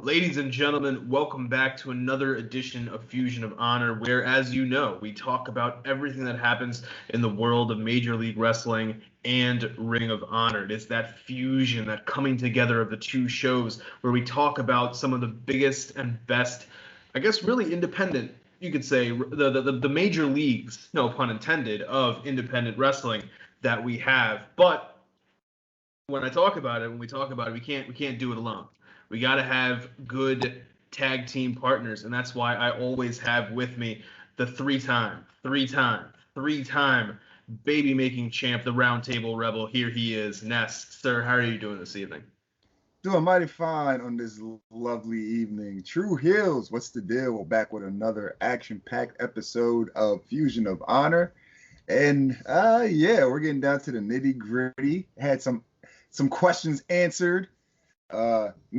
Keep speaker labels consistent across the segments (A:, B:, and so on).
A: Ladies and gentlemen, welcome back to another edition of Fusion of Honor, where, as you know, we talk about everything that happens in the world of Major League Wrestling and Ring of Honor. It is that fusion, that coming together of the two shows, where we talk about some of the biggest and best, I guess really independent, you could say, the major leagues, no pun intended, of independent wrestling that we have. But when we talk about it, we can't do it alone. We got to have good tag team partners, and that's why I always have with me the three-time baby-making champ, the Round Table Rebel. Here he is, Ness. Sir, how are you doing this evening?
B: Doing mighty fine on this lovely evening. True Heels, what's the deal? We're back with another action-packed episode of Fusion of Honor. And we're getting down to the nitty-gritty. Had some questions answered.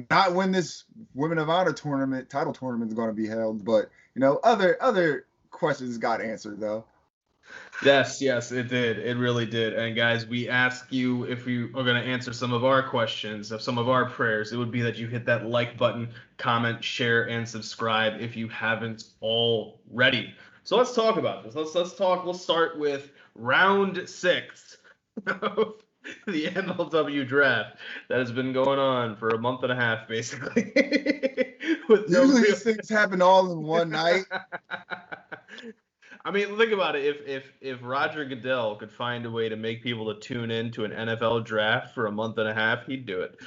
B: Not when this Women of Honor title tournament is going to be held, but other questions got answered though.
A: Yes, it did. It really did. And guys, we ask you if you are going to answer some of our questions, of some of our prayers. It would be that you hit that like button, comment, share, and subscribe if you haven't already. So let's talk about this. Let's talk. We'll start with round 6 of the MLW draft that has been going on for a month and a half, basically.
B: Usually these things happen all in one night.
A: I mean, think about it. If Roger Goodell could find a way to make people to tune in to an NFL draft for a month and a half, he'd do it.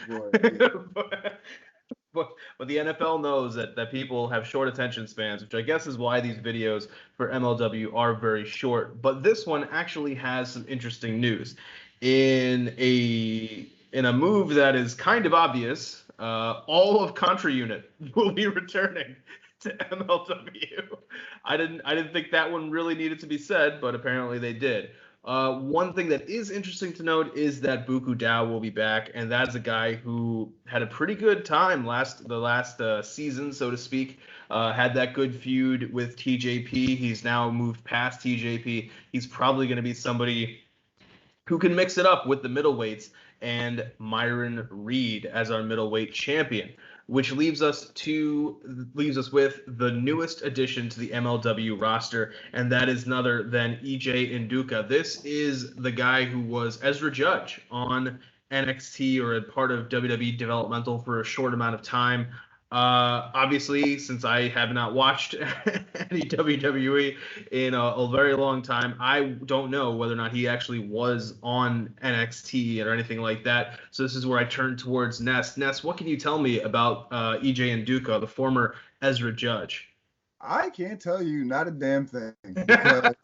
A: But the NFL knows that people have short attention spans, which I guess is why these videos for MLW are very short. But this one actually has some interesting news. In a move that is kind of obvious, all of Contra Unit will be returning to MLW. I didn't think that one really needed to be said, but apparently they did. One thing that is interesting to note is that Buku Dao will be back, and that's a guy who had a pretty good time the last season, so to speak. Had that good feud with TJP. He's now moved past TJP. He's probably going to be somebody who can mix it up with the middleweights and Myron Reed as our middleweight champion, which leaves us with the newest addition to the MLW roster, and that is none other than EJ Nduka. This is the guy who was Ezra Judge on NXT or a part of WWE developmental for a short amount of time. Obviously, since I have not watched any WWE in a very long time, I don't know whether or not he actually was on NXT or anything like that. So this is where I turn towards Ness. Ness, what can you tell me about EJ Nduka, the former Ezra Judge?
B: I can't tell you not a damn thing, because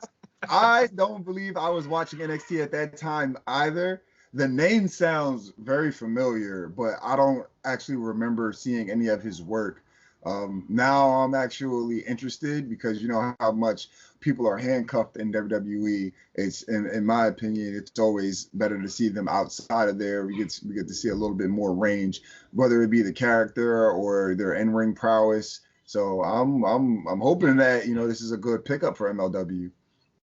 B: I don't believe I was watching NXT at that time either. The name sounds very familiar, but I don't actually remember seeing any of his work. Now I'm actually interested, because you know how much people are handcuffed in WWE. It's in my opinion, it's always better to see them outside of there. We get to see a little bit more range, whether it be the character or their in-ring prowess. So I'm hoping that this is a good pickup for MLW.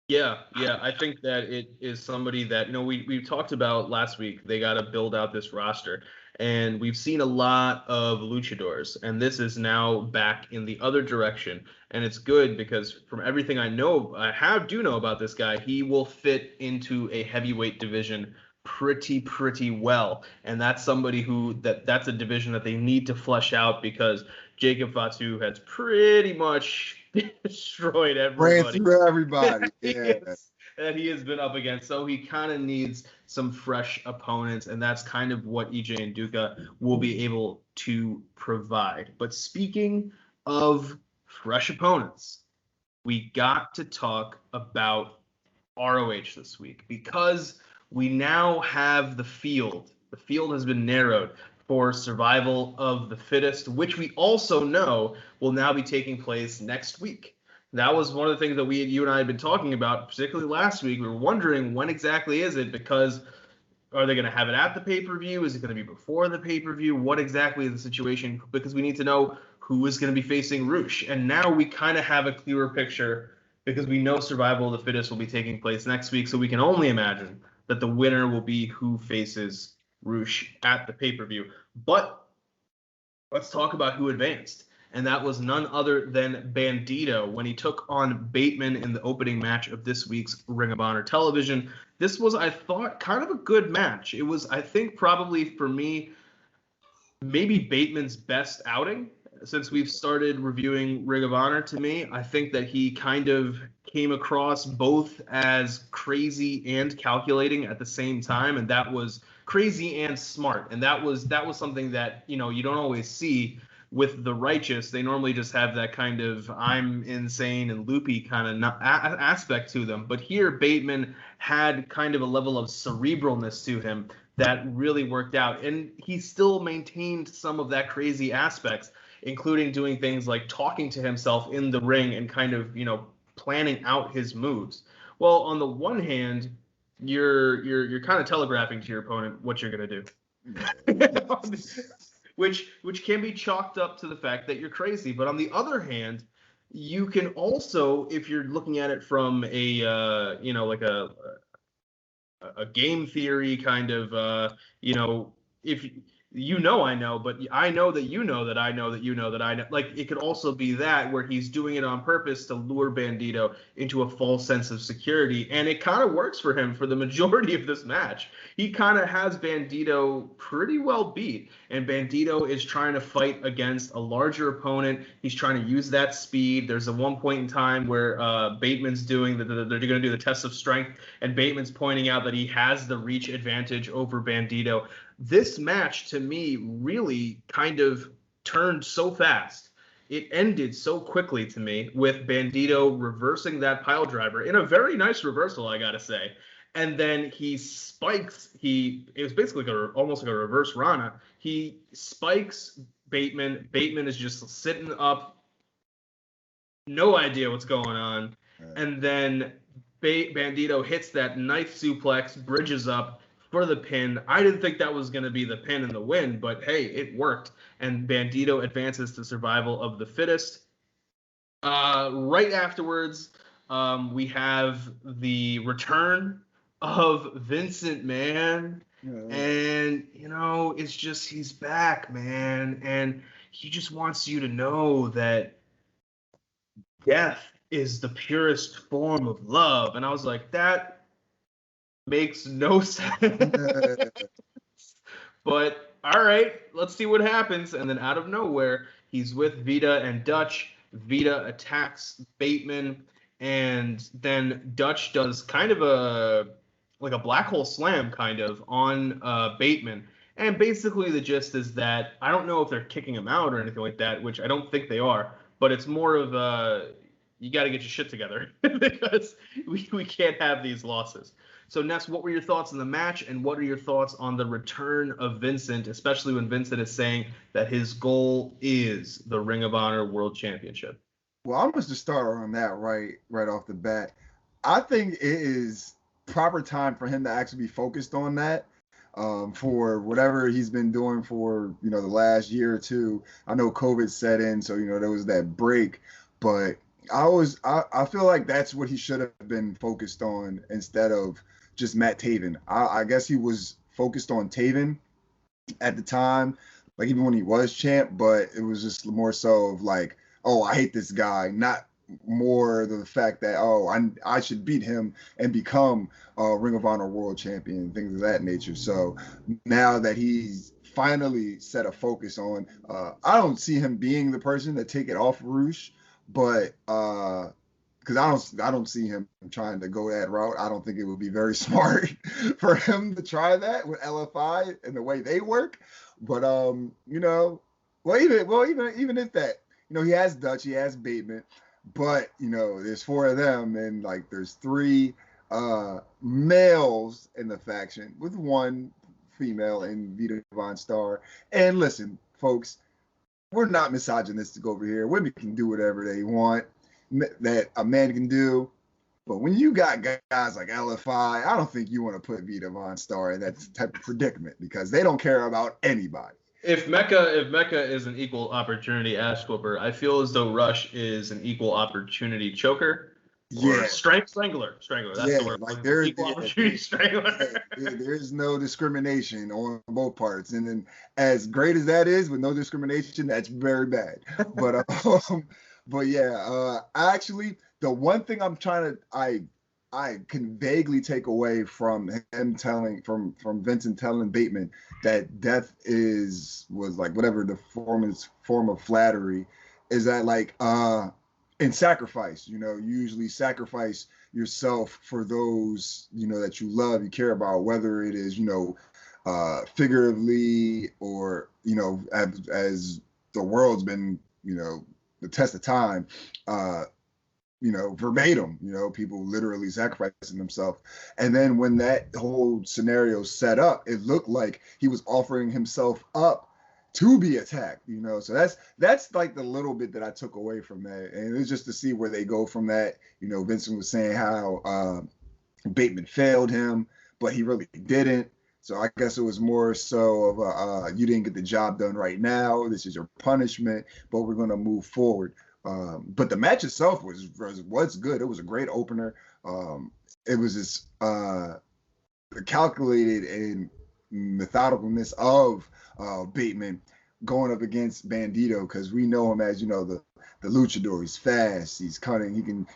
A: Yeah, I think that it is somebody that, we talked about last week. They got to build out this roster, and we've seen a lot of luchadors, and this is now back in the other direction. And it's good because from everything I know about this guy, he will fit into a heavyweight division pretty well. And that's somebody that's a division that they need to flesh out, because Jacob Fatu has pretty much destroyed everybody.
B: Ran through everybody. Yeah.
A: That he has been up against. So he kind of needs some fresh opponents, and that's kind of what EJ Nduka will be able to provide. But speaking of fresh opponents, we got to talk about ROH this week, because we now have the field. The field has been narrowed for survival of the fittest, which we also know will now be taking place next week. That was one of the things that you and I had been talking about, particularly last week. We were wondering, when exactly is it? Because are they going to have it at the pay-per-view? Is it going to be before the pay-per-view? What exactly is the situation? Because we need to know who is going to be facing Roosh. And now we kind of have a clearer picture, because we know survival of the fittest will be taking place next week. So we can only imagine that the winner will be who faces Roosh at the pay-per-view. But let's talk about who advanced. And that was none other than Bandito when he took on Bateman in the opening match of this week's Ring of Honor television. This was, I thought, kind of a good match. It was, I think, probably for me, maybe Bateman's best outing since we've started reviewing Ring of Honor. To me, I think that he kind of came across both as crazy and calculating at the same time, and that was crazy and smart. And that was something that, you know, you don't always see with the Righteous. They normally just have that kind of I'm insane and loopy kind of aspect to them. But here, Bateman had kind of a level of cerebralness to him that really worked out. And he still maintained some of that crazy aspects, including doing things like talking to himself in the ring and kind of, you know, planning out his moves. Well, on the one hand, you're kind of telegraphing to your opponent what you're going to do. which can be chalked up to the fact that you're crazy. But on the other hand, you can also, if you're looking at it from a you know, like a game theory kind of, you know, if you know I know, but I know that you know that I know that you know that I know. Like, it could also be that where he's doing it on purpose to lure Bandito into a false sense of security, and it kind of works for him for the majority of this match. He kind of has Bandito pretty well beat, and Bandito is trying to fight against a larger opponent. He's trying to use that speed. There's a one point in time where Bateman's doing they're going to do the test of strength, and Bateman's pointing out that he has the reach advantage over Bandito. This match, to me, really kind of turned so fast. It ended so quickly to me with Bandito reversing that pile driver in a very nice reversal, I gotta say. And then he spikes. It was basically almost like a reverse Rana. He spikes Bateman. Bateman is just sitting up, no idea what's going on. And then Bandito hits that knife suplex, bridges up for the pin. I didn't think that was going to be the pin and the win, but hey, it worked. And Bandito advances to survival of the fittest. Right afterwards, we have the return of Vincent, man. Yeah. And, you know, it's just, he's back, man. And he just wants you to know that death is the purest form of love. And I was like, that makes no sense. But all right, let's see what happens. And then out of nowhere, he's with Vita and Dutch. Vita attacks Bateman, and then Dutch does kind of a black hole slam kind of on Bateman. And basically the gist is that I don't know if they're kicking him out or anything like that, which I don't think they are, but it's more of you got to get your shit together because we can't have these losses. So, Ness, what were your thoughts on the match, and what are your thoughts on the return of Vincent, especially when Vincent is saying that his goal is the Ring of Honor World Championship?
B: Well, I'm going to start on that right off the bat. I think it is proper time for him to actually be focused on that for whatever he's been doing for, you know, the last year or two. I know COVID set in, so, you know, there was that break, but I feel like that's what he should have been focused on instead of just Matt Taven. I guess he was focused on Taven at the time, like even when he was champ, but it was just more so of like, oh, I hate this guy, not more the fact that, oh, I should beat him and become a Ring of Honor World Champion, things of that nature. So now that he's finally set a focus on, I don't see him being the person to take it off Roosh, but because I don't see him trying to go that route. I don't think it would be very smart for him to try that with LFI and the way they work. But you know, even if that, you know, he has Dutch, he has Bateman, but you know, there's 4 of them, and like there's 3 males in the faction with 1 female in Vita Von Star. And listen, folks, we're not misogynistic over here. Women can do whatever they want that a man can do. But when you got guys like LFI, I don't think you want to put Vita Von Star in that type of predicament because they don't care about anybody.
A: If Mecca is an equal opportunity ass whooper, I feel as though Rush is an equal opportunity choker. Or
B: Yeah,
A: strangler. That's the
B: yeah,
A: word.
B: like there,
A: Equal
B: yeah,
A: opportunity strangler.
B: there's no discrimination on both parts, and then as great as that is, with no discrimination, that's very bad. But but yeah, actually, the one thing I can vaguely take away from him telling from Vincent telling Bateman that death was like whatever the form of flattery is, that like in sacrifice, you usually sacrifice yourself for those that you love, you care about, whether it is figuratively, or as the world's been the test of time, uh verbatim, people literally sacrificing themselves. And then when that whole scenario set up, it looked like he was offering himself up to be attacked, so that's like the little bit that I took away from that. And it's just to see where they go from that. Vincent was saying how Bateman failed him, but he really didn't. So I guess it was more so of you didn't get the job done right now, this is your punishment, but we're going to move forward. But the match itself was good. It was a great opener. It was this calculated and methodicalness of Bateman going up against Bandito, because we know him as the luchador. He's fast, he's cunning, he can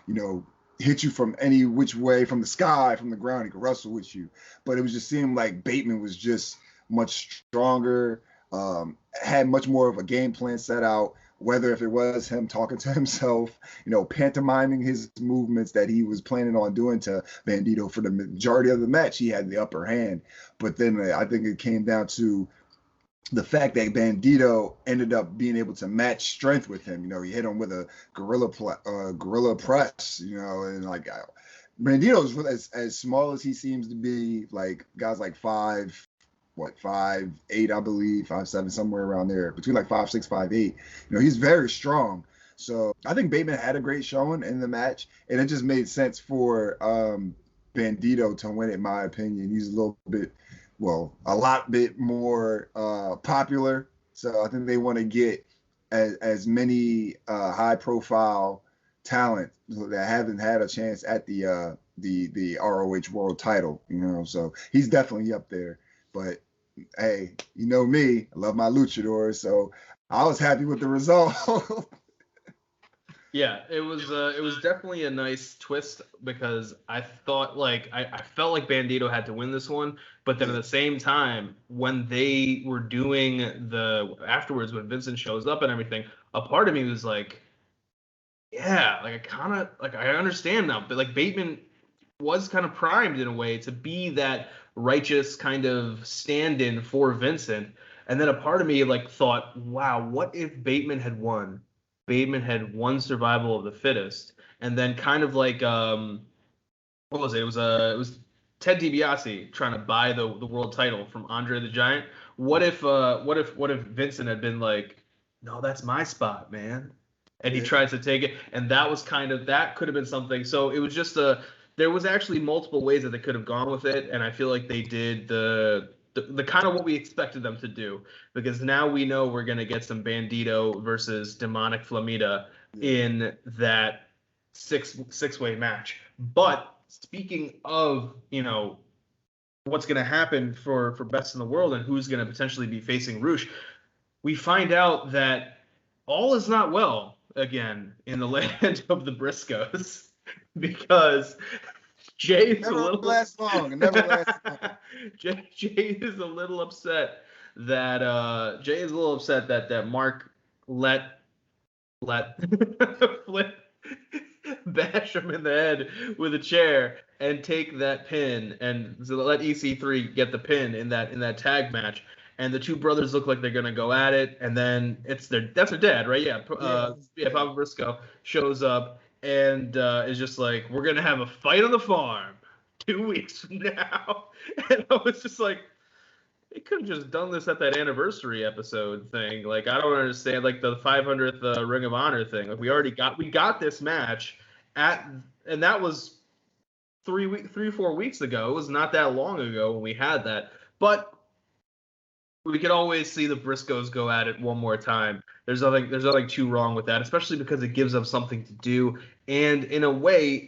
B: hit you from any which way, from the sky, from the ground, he can wrestle with you. But it was just seemed like Bateman was just much stronger, had much more of a game plan set out, whether if it was him talking to himself, pantomiming his movements that he was planning on doing to Bandito. For the majority of the match, he had the upper hand. But then I think it came down to the fact that Bandito ended up being able to match strength with him. He hit him with a gorilla press, and like Bandito's as small as he seems to be, like guys like 5'8", I believe, 5'7", somewhere around there, between like 5'6", 5'8". He's very strong. So I think Bateman had a great showing in the match, and it just made sense for Bandito to win, in my opinion. He's a lot bit more popular. So I think they want to get as many high-profile talent that haven't had a chance at the ROH World Title. So he's definitely up there. But hey, me, I love my luchadors, so I was happy with the result.
A: Yeah, it was definitely a nice twist, because I thought I felt like Bandito had to win this one, but then at the same time, when they were doing afterwards, when Vincent shows up and everything, a part of me was like, yeah, I understand now, but Bateman was kind of primed in a way to be that righteous kind of stand-in for Vincent. And then a part of me thought, wow, what if Bateman had won? Bateman had won survival of the fittest, and then kind of what was it? It was Ted DiBiase trying to buy the world title from Andre the Giant. What if Vincent had been like, no, that's my spot, man, and he tries to take it, and that could have been something. So it was just there was actually multiple ways that they could have gone with it, and I feel like they did the kind of what we expected them to do, because now we know we're going to get some Bandito versus Demonic Flamita in that six-way match. But speaking of, what's going to happen for Best in the World and who's going to potentially be facing Roosh, we find out that all is not well again in the land of the Briscoes, because Jay is
B: Never lasts long. It never lasts long.
A: Jay is a little upset that Mark let Flip bash him in the head with a chair and take that pin, and so let EC3 get the pin in that tag match. And the two brothers look like they're gonna go at it, and then that's their dad, right? Yeah, Papa Briscoe shows up and is just like, we're gonna have a fight on the farm 2 weeks from now. And I was just like, they could have just done this at that anniversary episode thing. I don't understand, the 500th Ring of Honor thing. We got this match and that was 4 weeks ago. It was not that long ago when we had that. But we could always see the Briscoes go at it one more time. There's nothing too wrong with that, especially because it gives them something to do. And in a way,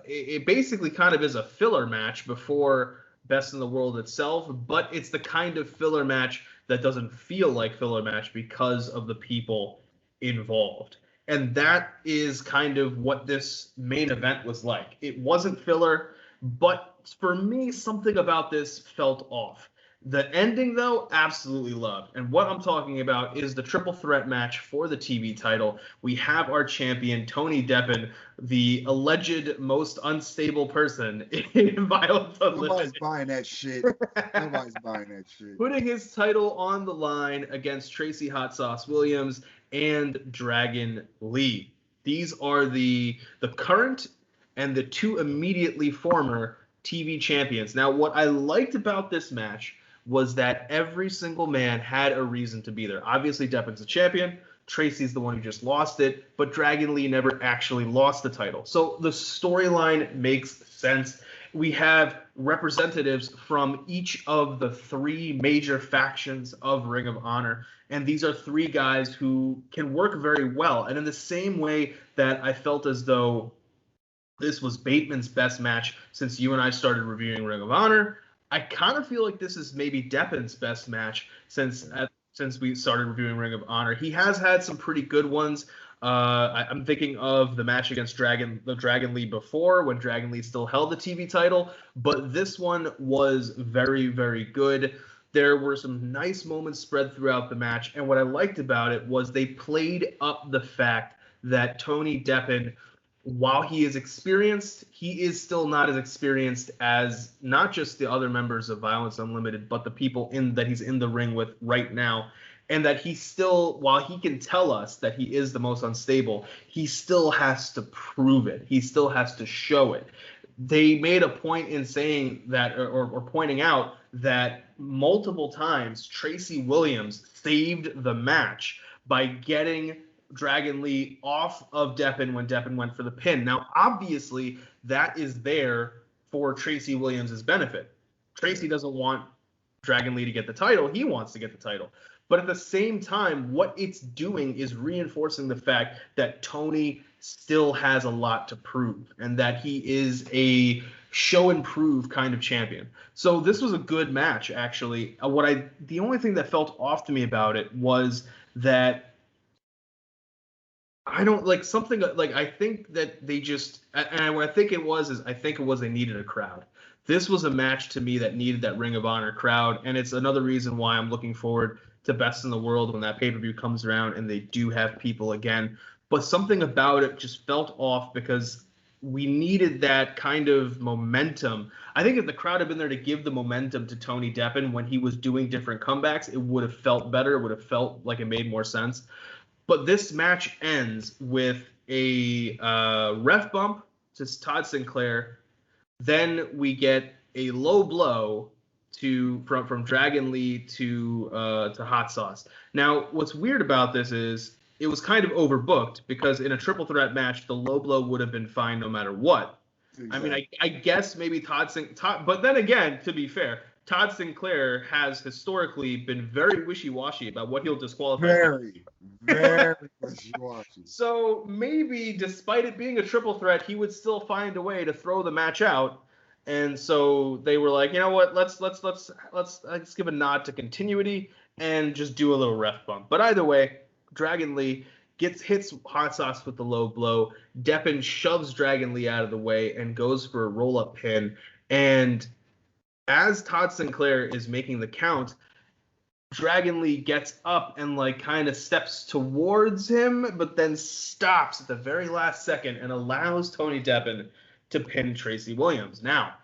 A: it basically kind of is a filler match before Best in the World itself, but it's the kind of filler match that doesn't feel like filler match because of the people involved. And that is kind of what this main event was like. It wasn't filler, but for me, something about this felt off. The ending, though, absolutely loved. And what I'm talking about is the triple threat match for the TV title. We have our champion, Tony Deppen, the alleged most unstable person in Violence Unlimited.
B: Nobody's buying that shit. Nobody's buying that shit.
A: Putting his title on the line against Tracy Hot Sauce Williams and Dragon Lee. These are the current and the two immediately former TV champions. Now, what I liked about this match was that every single man had a reason to be there. Obviously, Deppen's the champion. Tracy's the one who just lost it, but Dragon Lee never actually lost the title. So the storyline makes sense. We have representatives from each of the three major factions of Ring of Honor, and these are three guys who can work very well. And in the same way that I felt as though this was Bateman's best match since you and I started reviewing Ring of Honor, I kind of feel like this is maybe Deppen's best match since we started reviewing Ring of Honor. He has had some pretty good ones. I'm thinking of the match against Dragon Lee before, when Dragon Lee still held the TV title, but this one was very, very good. There were some nice moments spread throughout the match, and what I liked about it was they played up the fact that Tony Deppen, while he is experienced, he is still not as experienced as not just the other members of Violence Unlimited, but the people that he's in the ring with right now. And that he still, while he can tell us that he is the most unstable, he still has to prove it. He still has to show it. They made a point in saying that, or pointing out that multiple times Tracy Williams saved the match by getting Dragon Lee off of Deppen when Deppen went for the pin. Now, obviously, that is there for Tracy Williams' benefit. Tracy doesn't want Dragon Lee to get the title. He wants to get the title. But at the same time, what it's doing is reinforcing the fact that Tony still has a lot to prove and that he is a show and prove kind of champion. So this was a good match, actually. The only thing that felt off to me about it was that I don't like something like I think that they just, and what I think it was they needed a crowd. This was a match to me that needed that Ring of Honor crowd, and it's another reason why I'm looking forward to Best in the World when that pay-per-view comes around and they do have people again. But something about it just felt off because we needed that kind of momentum. I think if the crowd had been there to give the momentum to Tony Deppen when he was doing different comebacks, it would have felt better. It would have felt like it made more sense. But this match ends with a ref bump to Todd Sinclair. Then we get a low blow from Dragon Lee to Hot Sauce. Now, what's weird about this is it was kind of overbooked because in a triple threat match, the low blow would have been fine no matter what. Exactly. I mean, I guess maybe Todd, but then again, to be fair, Todd Sinclair has historically been very wishy-washy about what he'll disqualify.
B: Very wishy-washy.
A: So maybe, despite it being a triple threat, he would still find a way to throw the match out. And so they were like, you know what? Let's give a nod to continuity and just do a little ref bump. But either way, Dragon Lee hits Hot Sauce with the low blow. Deppen shoves Dragon Lee out of the way and goes for a roll-up pin. And as Todd Sinclair is making the count, Dragon Lee gets up and kind of steps towards him, but then stops at the very last second and allows Tony Deppen to pin Tracy Williams. Now,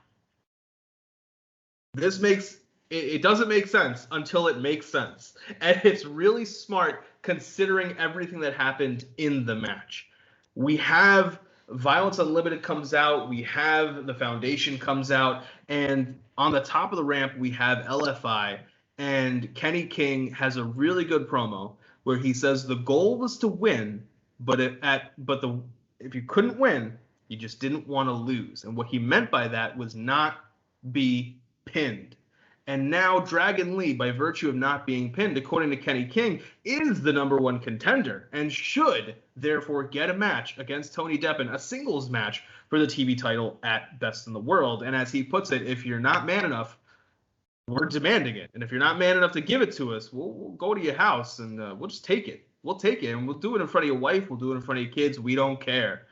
A: it doesn't make sense until it makes sense. And it's really smart considering everything that happened in the match. We have Violence Unlimited comes out, we have the Foundation comes out, and on the top of the ramp, we have LFI, and Kenny King has a really good promo where he says the goal was to win, but if you couldn't win, you just didn't want to lose. And what he meant by that was not be pinned. And now Dragon Lee, by virtue of not being pinned, according to Kenny King, is the #1 contender and should therefore get a match against Tony Deppen, a singles match for the TV title at Best in the World. And as he puts it, if you're not man enough, we're demanding it. And if you're not man enough to give it to us, we'll go to your house and we'll just take it. We'll take it, and we'll do it in front of your wife. We'll do it in front of your kids. We don't care.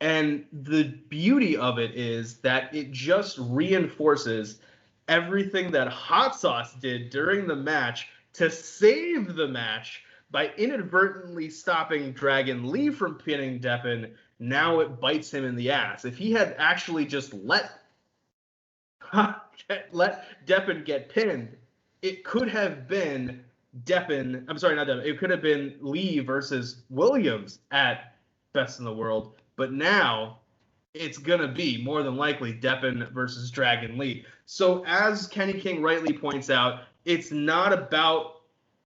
A: And the beauty of it is that it just reinforces everything that Hot Sauce did during the match to save the match by inadvertently stopping Dragon Lee from pinning Deppen. Now it bites him in the ass. If he had actually just let Deppen get pinned, it could have been Deppen. I'm sorry, not Deppen. It could have been Lee versus Williams at Best in the World. But now it's going to be more than likely Deppen versus Dragon Lee. So as Kenny King rightly points out, it's not about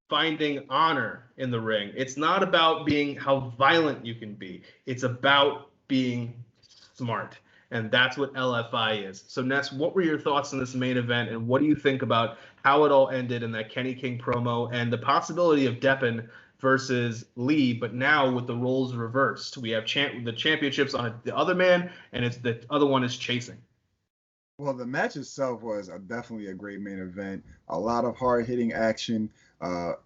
A: finding honor in the ring. It's not about being how violent you can be. It's about being smart. And that's what LFI is. So Ness, what were your thoughts on this main event, and what do you think about how it all ended in that Kenny King promo and the possibility of Deppen versus Lee, but now with the roles reversed? We have the championships on the other man, and it's the other one is chasing.
B: Well, the match itself was definitely a great main event. A lot of hard-hitting action.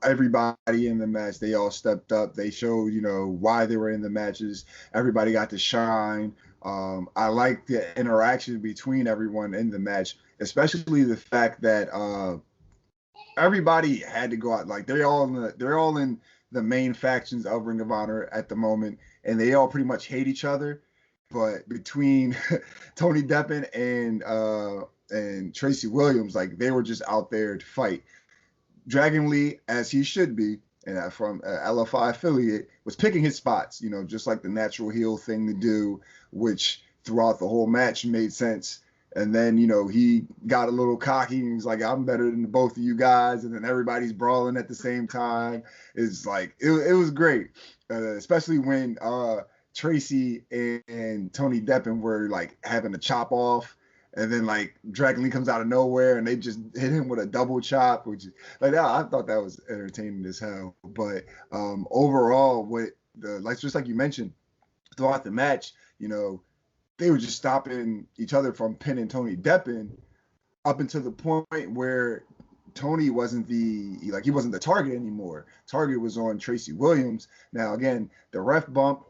B: Everybody in the match, they all stepped up. They showed, why they were in the matches. Everybody got to shine. I like the interaction between everyone in the match, especially the fact that everybody had to go out. Like they're all in the main factions of Ring of Honor at the moment, and they all pretty much hate each other. But between Tony Deppen and Tracy Williams, like they were just out there to fight. Dragon Lee, as he should be, and from LFI affiliate, was picking his spots, just like the natural heel thing to do, which throughout the whole match made sense. And then, he got a little cocky and he's like, I'm better than both of you guys. And then everybody's brawling at the same time. It's like, it was great, especially when Tracy and Tony Deppen were like having a chop off. And then like Dragon Lee comes out of nowhere and they just hit him with a double chop, which like I thought that was entertaining as hell. But overall, just like you mentioned, throughout the match, they were just stopping each other from pinning Tony Deppen up until the point where Tony wasn't he wasn't the target anymore. Target was on Tracy Williams. Now again, the ref bump,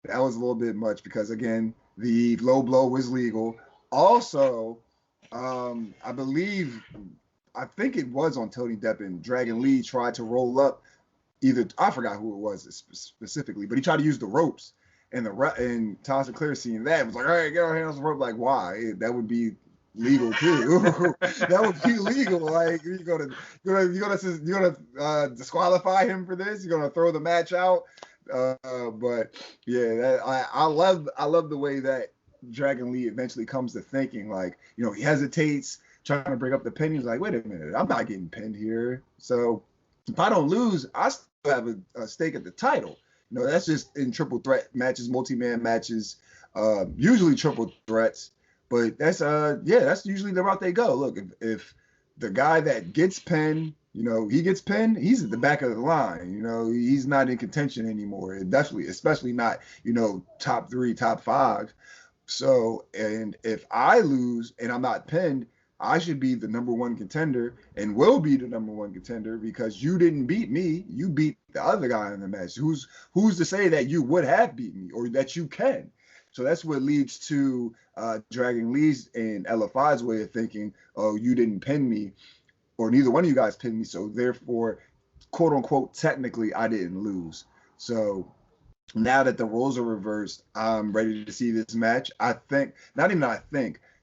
B: that was a little bit much because again, the low blow was legal. Also, I think it was on Tony Deppen. Dragon Lee tried to roll up I forgot who it was specifically, but he tried to use the ropes. And Todd Sinclair seeing that was like, all right, get our hands on the rope. Like, why? That would be legal too. That would be legal. Like, you're gonna disqualify him for this? You're gonna throw the match out? But yeah, I love the way that Dragon Lee eventually comes to thinking, like, he hesitates, trying to bring up the pin. He's like, wait a minute, I'm not getting pinned here. So if I don't lose, I still have a stake at the title. That's just in triple threat matches, multi-man matches, usually triple threats. But that's usually the route they go. Look, if the guy that gets pinned, he gets pinned, he's at the back of the line. He's not in contention anymore. Definitely, especially not, top 3, top 5. So, and if I lose and I'm not pinned, I should be the #1 contender and will be the #1 contender because you didn't beat me. You beat the other guy in the match. Who's to say that you would have beat me or that you can? So that's what leads to Dragon Lee's and LFI's way of thinking, oh, you didn't pin me or neither one of you guys pinned me. So therefore, quote unquote, technically I didn't lose. So now that the roles are reversed, I'm ready to see this match.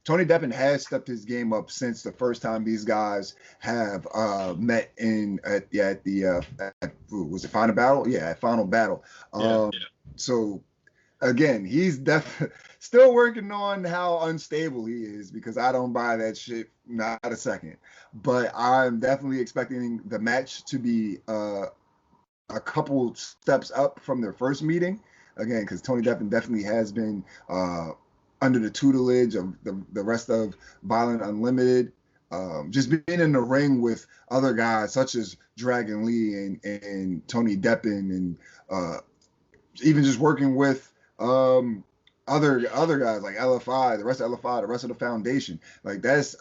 B: Tony Deppen has stepped his game up since the first time these guys have met was it Final Battle? Yeah, at Final Battle. So again, he's still working on how unstable he is because I don't buy that shit, not a second. But I'm definitely expecting the match to be a couple steps up from their first meeting. Again, because Tony Deppen definitely has been under the tutelage of the rest of Violent Unlimited. just being in the ring with other guys such as Dragon Lee and Tony Deppen, and even just working with other guys like LFI, the rest of LFI, the rest of the foundation. Like, that's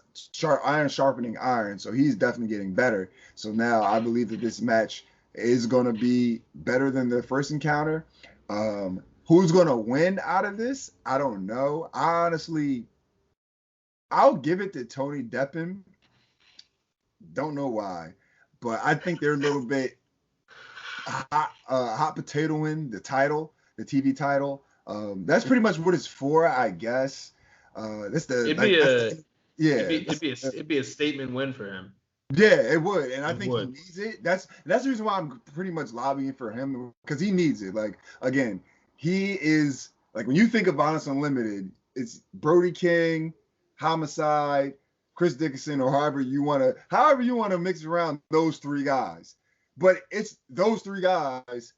B: iron sharpening iron. So he's definitely getting better. So now I believe that this match is going to be better than the first encounter. Who's going to win out of this? I don't know. Honestly, I'll give it to Tony Deppen. Don't know why, but I think they're a little bit hot potatoing the title, the TV title. That's pretty much what it's for, I guess. That's the
A: it'd be a statement win for him.
B: Yeah, it would, and I think he needs it. That's the reason why I'm pretty much lobbying for him, because he needs it. Like, again, he is, like, when you think of Violence Unlimited, it's Brody King, Homicide, Chris Dickinson, or however you want to mix around those three guys. But it's those three guys,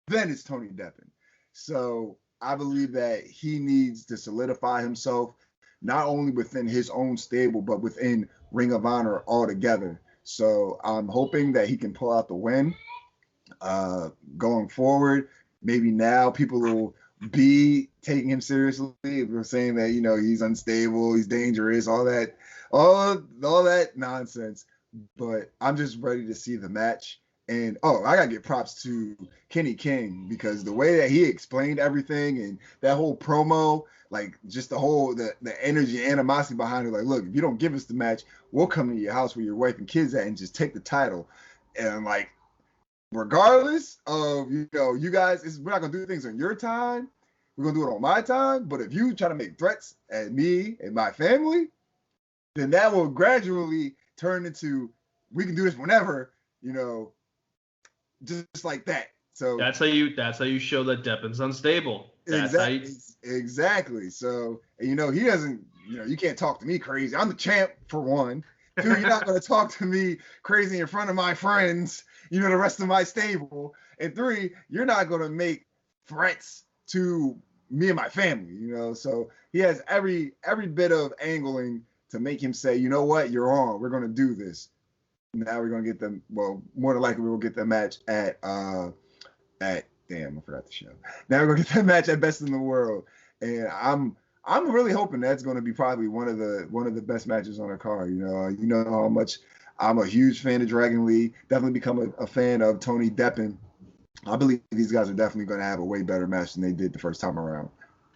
B: then it's Tony Deppen. So I believe that he needs to solidify himself, not only within his own stable, but within Ring of Honor altogether. So I'm hoping that he can pull out the win going forward. Maybe now people will be taking him seriously. We're saying that, he's unstable, he's dangerous, all that nonsense. But I'm just ready to see the match. And I gotta give props to Kenny King, because the way that he explained everything and that whole promo, like, just the energy, animosity behind it. Like, look, if you don't give us the match, we'll come to your house where your wife and kids at and just take the title. And, like, regardless of, you guys, we're not gonna do things on your time. We're gonna do it on my time. But if you try to make threats at me and my family, then that will gradually turn into, we can do this whenever, just like that. So
A: that's how you show that Deppen's unstable.
B: Exactly. So, he doesn't, you can't talk to me crazy. I'm the champ, for one. Two, you're not going to talk to me crazy in front of my friends, the rest of my stable. And three, you're not going to make threats to me and my family, So he has every bit of angling to make him say, you know what, you're on. We're going to do this. Now we're going to get them. Well, more than likely, we'll get the match at damn, I forgot the show. Now we're going to get that match at Best in the World. And I'm really hoping that's going to be probably one of the best matches on the card. You know how much I'm a huge fan of Dragon Lee. Definitely become a fan of Tony Deppen. I believe these guys are definitely going to have a way better match than they did the first time around.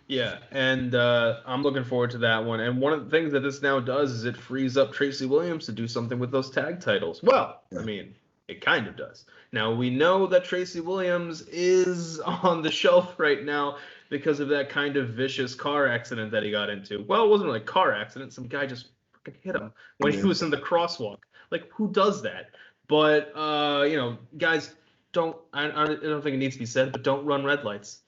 A: Yeah, and I'm looking forward to that one. And one of the things that this now does is it frees up Tracy Williams to do something with those tag titles. Well, yeah. I mean, it kind of does. Now, we know that Tracy Williams is on the shelf right now because of that kind of vicious car accident that he got into. Well, it wasn't really a car accident. Some guy just freaking hit him when he was in the crosswalk. Like, who does that? But, guys, I don't think it needs to be said, but don't run red lights.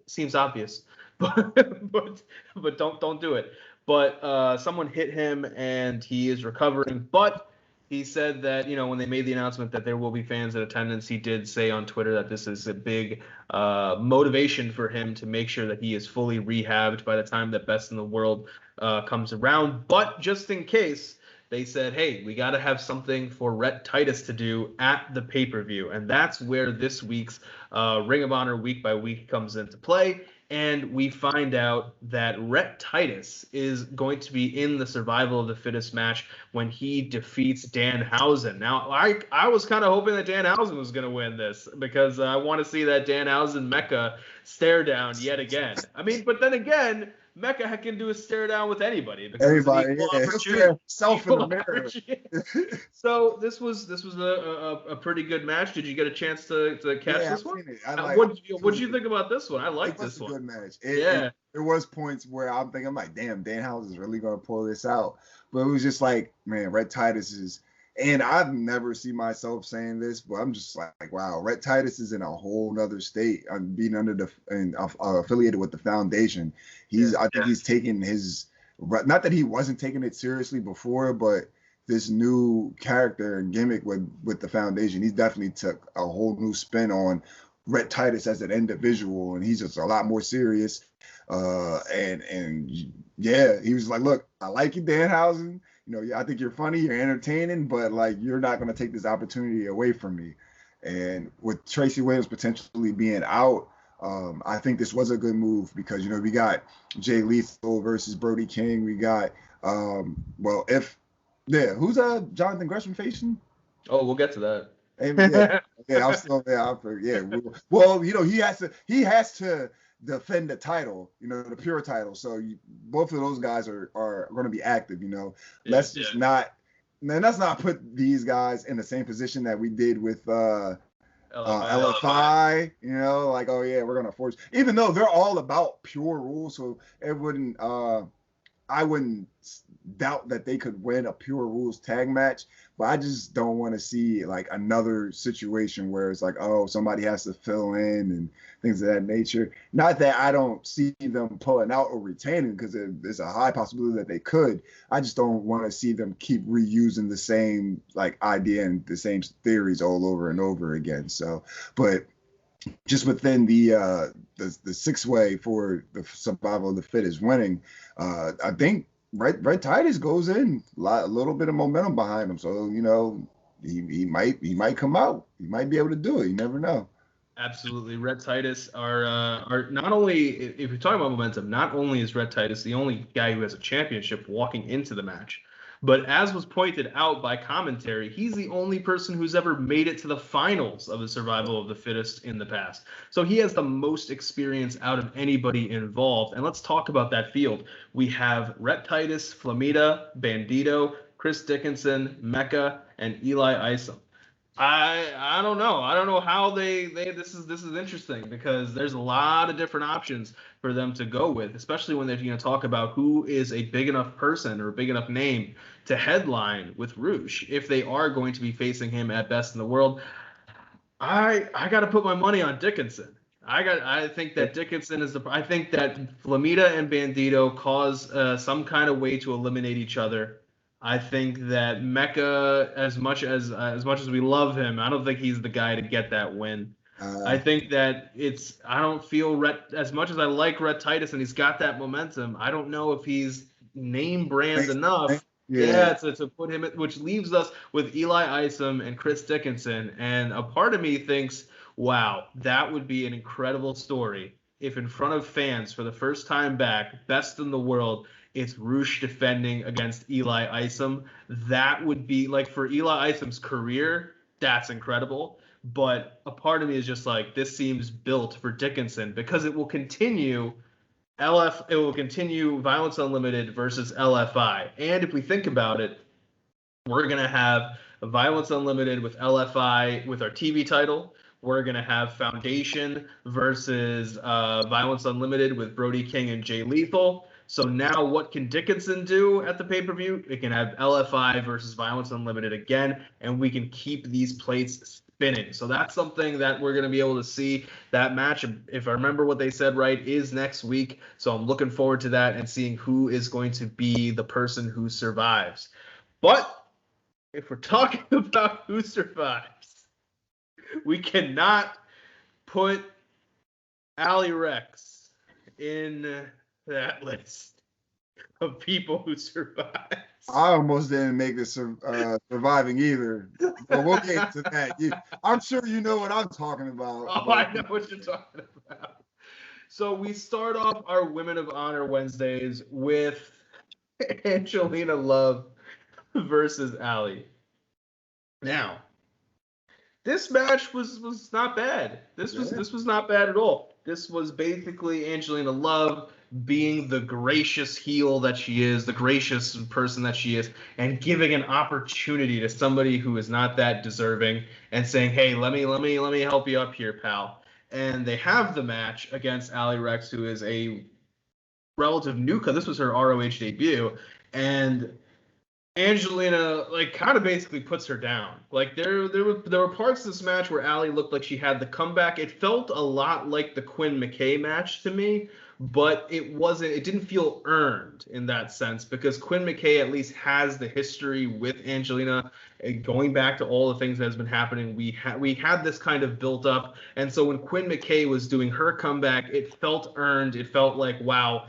A: Seems obvious. But don't do it. But someone hit him and he is recovering. But he said that, when they made the announcement that there will be fans in attendance, he did say on Twitter that this is a big motivation for him to make sure that he is fully rehabbed by the time that Best in the World comes around. But just in case, they said, hey, we got to have something for Rhett Titus to do at the pay-per-view. And that's where this week's Ring of Honor Week by Week comes into play. And we find out that Rhett Titus is going to be in the Survival of the Fittest match when he defeats Danhausen. Now, I was kind of hoping that Danhausen was going to win this because I want to see that Danhausen Mecha stare down yet again. I mean, but then again, Mecha can do a stare down with anybody.
B: Everybody, self in the mirror.
A: So this was a pretty good match. Did you get a chance to catch this one? What did you think about this one? I like this one.
B: Good match. There was points where I'm like, damn, Danhausen is really gonna pull this out. But it was just like, man, Rhett Titus is. And I've never seen myself saying this, but I'm just like, wow, Rhett Titus is in a whole nother state. Being affiliated with the foundation. I think he's taking his, not that he wasn't taking it seriously before, but this new character and gimmick with the foundation, he's definitely took a whole new spin on Rhett Titus as an individual, and he's just a lot more serious. And he was like, look, I like you, Danhausen. Yeah, I think you're funny, you're entertaining, but like you're not going to take this opportunity away from me. And with Tracy Williams potentially being out, I think this was a good move because we got Jay Lethal versus Brody King. We got who's Jonathan Gresham facing?
A: Oh, we'll get to that.
B: I'm still there. Well, he has to defend the title, the pure title. So both of those guys are going to be active. Let's just not put these guys in the same position that we did with LFI. Like, oh yeah, we're gonna force, even though they're all about pure rules, so it wouldn't. I wouldn't doubt that they could win a pure rules tag match, but I just don't want to see like another situation where it's like, oh, somebody has to fill in and things of that nature. Not that I don't see them pulling out or retaining, because there's a high possibility that they could. I just don't want to see them keep reusing the same like idea and the same theories all over and over again. So, but just within the six-way for the survival of the fittest winning, I think Red Titus goes in a little bit of momentum behind him, so he might come out. He might be able to do it. You never know.
A: Absolutely, Red Titus are not only, if you're talking about momentum, not only is Red Titus the only guy who has a championship walking into the match, but as was pointed out by commentary, he's the only person who's ever made it to the finals of the survival of the fittest in the past. So he has the most experience out of anybody involved. And let's talk about that field. We have Red Titus, Flamita, Bandito, Chris Dickinson, Mecca, and Eli Isom. I don't know. I don't know how this is interesting, because there's a lot of different options for them to go with, especially when they're going to talk about who is a big enough person or a big enough name to headline with Roosh if they are going to be facing him at Best in the World. I got to put my money on Dickinson. I think that Dickinson is I think that Flamita and Bandito cause some kind of way to eliminate each other. I think that Mecca, as much as we love him, I don't think he's the guy to get that win. I think that I don't feel as much as I like Red Titus and he's got that momentum, I don't know if he's name brand enough to put him, which leaves us with Eli Isom and Chris Dickinson. And a part of me thinks, wow, that would be an incredible story if in front of fans for the first time back, Best in the World, it's Roosh defending against Eli Isom. That would be, like, for Eli Isom's career, that's incredible. But a part of me is just like, this seems built for Dickinson, because it will continue Violence Unlimited versus LFI. And if we think about it, we're going to have Violence Unlimited with LFI with our TV title. We're going to have Foundation versus Violence Unlimited with Brody King and Jay Lethal. So now what can Dickinson do at the pay-per-view? It can have LFI versus Violence Unlimited again, and we can keep these plates spinning. So that's something that we're going to be able to see. That match, if I remember what they said right, is next week. So I'm looking forward to that and seeing who is going to be the person who survives. But if we're talking about who survives, we cannot put Ali Rex in that list of people who survived.
B: I almost didn't make this surviving either, but we'll get to that. I'm sure you know what I'm talking about.
A: Oh, I know what you're talking about. So we start off our Women of Honor Wednesdays with Angelina Love versus Ali. Now, this match was not bad. This was not bad at all. This was basically Angelina Love being the gracious heel that she is, the gracious person that she is, and giving an opportunity to somebody who is not that deserving and saying, "Hey, let me help you up here, pal." And they have the match against Ali Rex, who is a relative newcomer. This was her ROH debut, and Angelina kind of basically puts her down. Like there were parts of this match where Ali looked like she had the comeback. It felt a lot like the Quinn McKay match to me, but it didn't feel earned in that sense, because Quinn McKay at least has the history with Angelina, going back to all the things that has been happening. We had this kind of built up, and so when Quinn McKay was doing her comeback, it felt earned. It felt like, wow,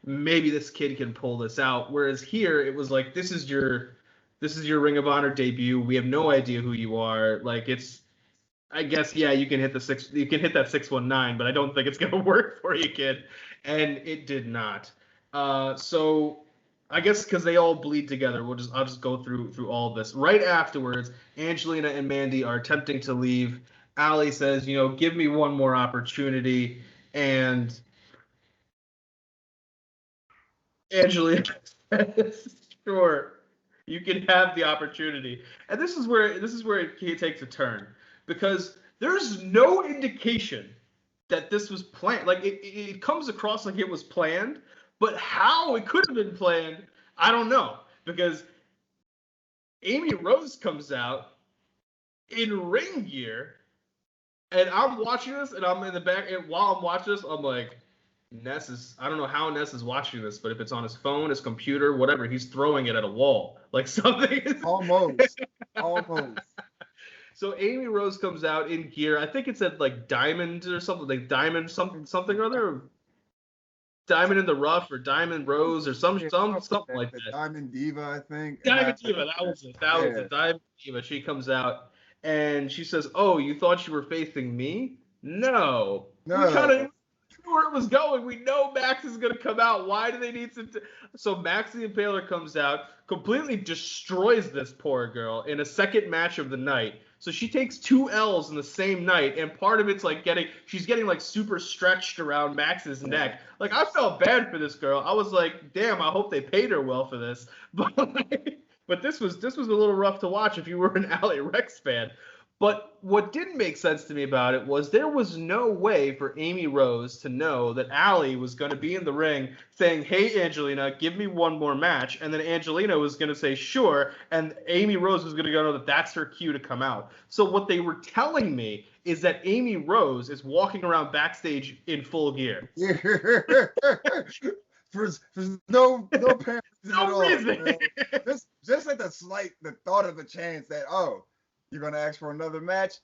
A: maybe this kid can pull this out. Whereas here, it was like, this is your Ring of Honor debut. We have no idea who you are. Like, it's, I guess, yeah, you can hit that 619, but I don't think it's gonna work for you, kid. And it did not. So I guess because they all bleed together, I'll just go through all of this. Right afterwards, Angelina and Mandy are attempting to leave. Allie says, give me one more opportunity, and Angelina says, sure, you can have the opportunity. And this is where it takes a turn, because there's no indication that this was planned. Like, it comes across like it was planned, but how it could have been planned, I don't know. Because Amy Rose comes out in ring gear, and I'm watching this, and I'm in the back, and while I'm watching this, I'm like, I don't know how Ness is watching this, but if it's on his phone, his computer, whatever, he's throwing it at a wall. Like, something.
B: Almost.
A: So Amy Rose comes out in gear. I think it's at like Diamond or something, like Diamond something or other. Diamond in the Rough or Diamond Rose or something like that.
B: Diamond Diva, I think.
A: Diamond Diva, that was it. That was it. Diamond Diva. She comes out and she says, "Oh, you thought you were facing me? No. We kind of knew where it was going. We know Max is going to come out. Why do they need some?" So Max the Impaler comes out, completely destroys this poor girl in a second match of the night. So she takes 2 L's in the same night, and part of it's like she's getting like super stretched around Max's neck. Like, I felt bad for this girl. I was like, damn, I hope they paid her well for this. But this was a little rough to watch if you were an Allie Rex fan. But what didn't make sense to me about it was there was no way for Amy Rose to know that Allie was going to be in the ring saying, "Hey, Angelina, give me one more match." And then Angelina was going to say, "Sure." And Amy Rose was going to know that that's her cue to come out. So what they were telling me is that Amy Rose is walking around backstage in full gear.
B: For no apparent reason
A: No
B: at all.
A: reason.
B: Just like the thought of the chance that, oh, you're going to ask for another match?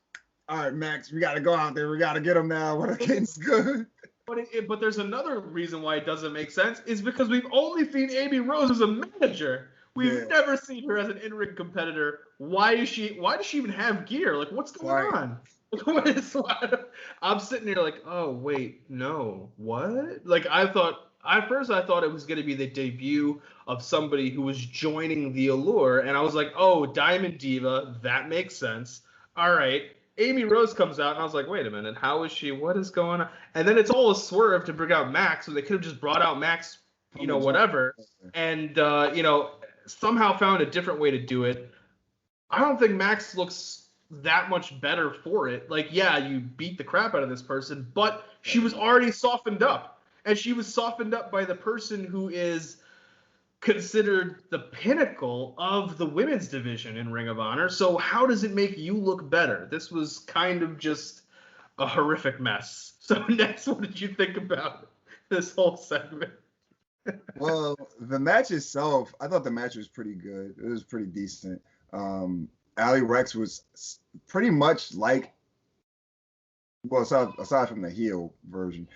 B: All right, Max, we got to go out there. We got to get him now when the game's good.
A: But there's another reason why it doesn't make sense, is because we've only seen Amy Rose as a manager. We've never seen her as an in-ring competitor. Why does she even have gear? Like, what's going on? I'm sitting here like, oh, wait, no, what? Like, at first I thought it was going to be the debut of somebody who was joining the Allure, and I was like, oh, Diamond Diva, that makes sense. All right. Amy Rose comes out, and I was like, wait a minute, how is she? What is going on? And then it's all a swerve to bring out Max, so they could have just brought out Max, whatever, and, somehow found a different way to do it. I don't think Max looks that much better for it. Like, yeah, you beat the crap out of this person, but she was already softened up. And she was softened up by the person who is considered the pinnacle of the women's division in Ring of Honor. So how does it make you look better? This was kind of just a horrific mess. So next, what did you think about this whole segment?
B: Well, the match itself, I thought the match was pretty good. It was pretty decent. Allie Rex was pretty much like, well, aside from the heel version,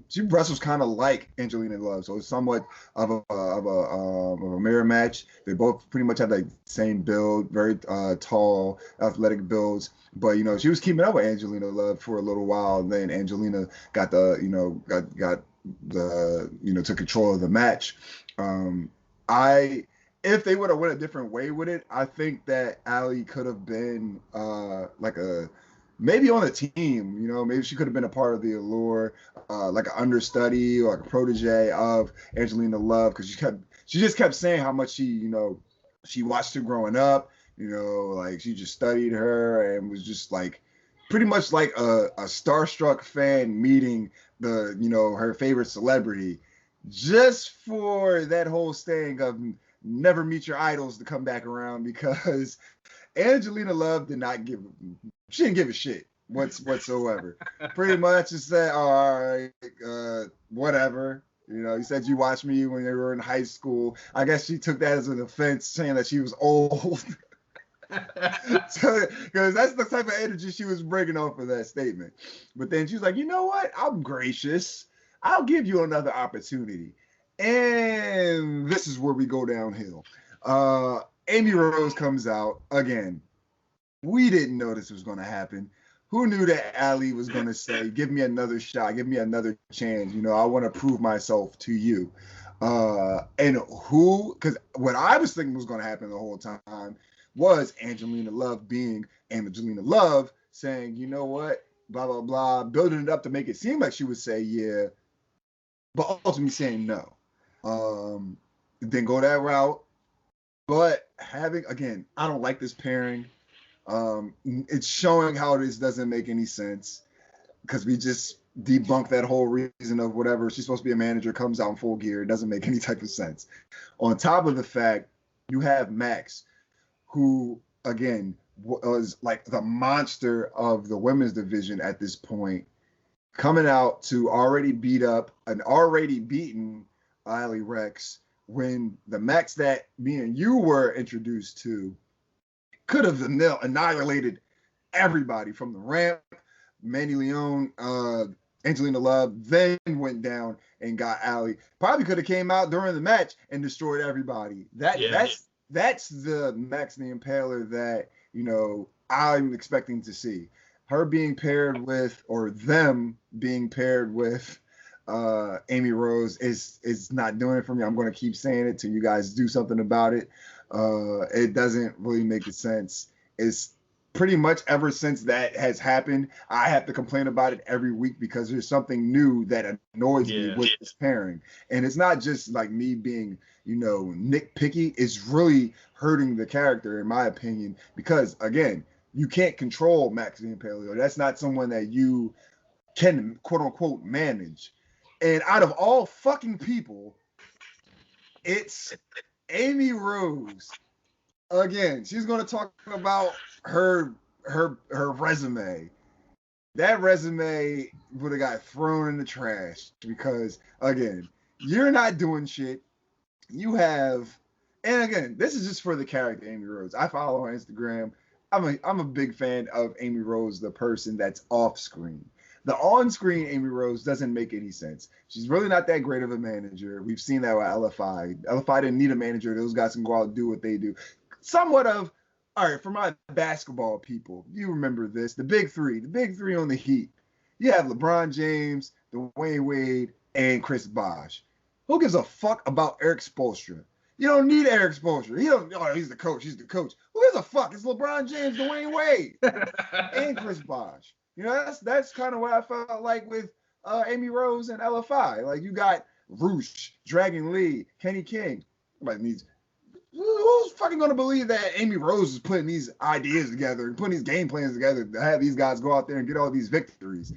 B: she wrestles kind of like Angelina Love, so it's somewhat of a mirror match. They both pretty much have the same build, very tall, athletic builds. But she was keeping up with Angelina Love for a little while. And then Angelina got took control of the match. If they would have went a different way with it, I think that Allie could have been maybe on the team, maybe she could have been a part of the Allure, like an understudy or like a protege of Angelina Love, because she just kept saying how much she watched her growing up, like she just studied her and was just like pretty much like a starstruck fan meeting her favorite celebrity, just for that whole saying of never meet your idols to come back around, because Angelina Love she didn't give a shit whatsoever. Pretty much just said, all right, whatever. You said you watched me when you were in high school. I guess she took that as an offense, saying that she was old. Because that's the type of energy she was bringing off of that statement. But then she was like, you know what? I'm gracious. I'll give you another opportunity. And this is where we go downhill. Amy Rose comes out again. We didn't know this was going to happen. Who knew that Ali was going to say, give me another shot, give me another chance. You know, I want to prove myself to you. And who, because what I was thinking was going to happen the whole time was Angelina Love being Angelina Love saying, you know what, blah, blah, blah, building it up to make it seem like she would say yeah, but ultimately saying no. Then go that route. But having, again, I don't like this pairing. It's showing how this doesn't make any sense because we just debunked that whole reason of whatever. She's supposed to be a manager, comes out in full gear. It doesn't make any type of sense. On top of the fact, you have Max, who, again, was like the monster of the women's division at this point, coming out to already beat up an already beaten Ali Rex when the Max that me and you were introduced to could have annihilated everybody from the ramp. Manny Leon, Angelina Love, then went down and got Ali. Probably could have came out during the match and destroyed everybody. That's the Max the Impaler that, you know, I'm expecting to see. Her being paired with, or them being paired with Amy Rose is not doing it for me. I'm going to keep saying it till you guys do something about it. It doesn't really make sense. It's pretty much ever since that has happened, I have to complain about it every week because there's something new that annoys me with this pairing. And it's not just like me being, you know, nitpicky. It's really hurting the character, in my opinion, because, again, you can't control Max the Impaler. That's not someone that you can, quote unquote, manage. And out of all fucking people, it's Amy Rose. Again, she's going to talk about her resume. That resume would have got thrown in the trash because, again, you're not doing shit. You have, and again, this is just for the character Amy Rose. I follow her on Instagram. I'm a big fan of Amy Rose, the person that's off screen. The on-screen Amy Rose doesn't make any sense. She's really not that great of a manager. We've seen that with LFI. LFI didn't need a manager. Those guys can go out and do what they do. Somewhat of, all right, for my basketball people, you remember this, the big three on the Heat. You have LeBron James, Dwayne Wade, and Chris Bosh. Who gives a fuck about Eric Spoelstra? You don't need Eric Spoelstra. He's the coach. He's the coach. Who gives a fuck? It's LeBron James, Dwayne Wade, and Chris Bosh. You know, that's kind of what I felt like with Amy Rose and LFI. Like, you got Roosh, Dragon Lee, Kenny King. Who's fucking going to believe that Amy Rose is putting these ideas together and putting these game plans together to have these guys go out there and get all these victories?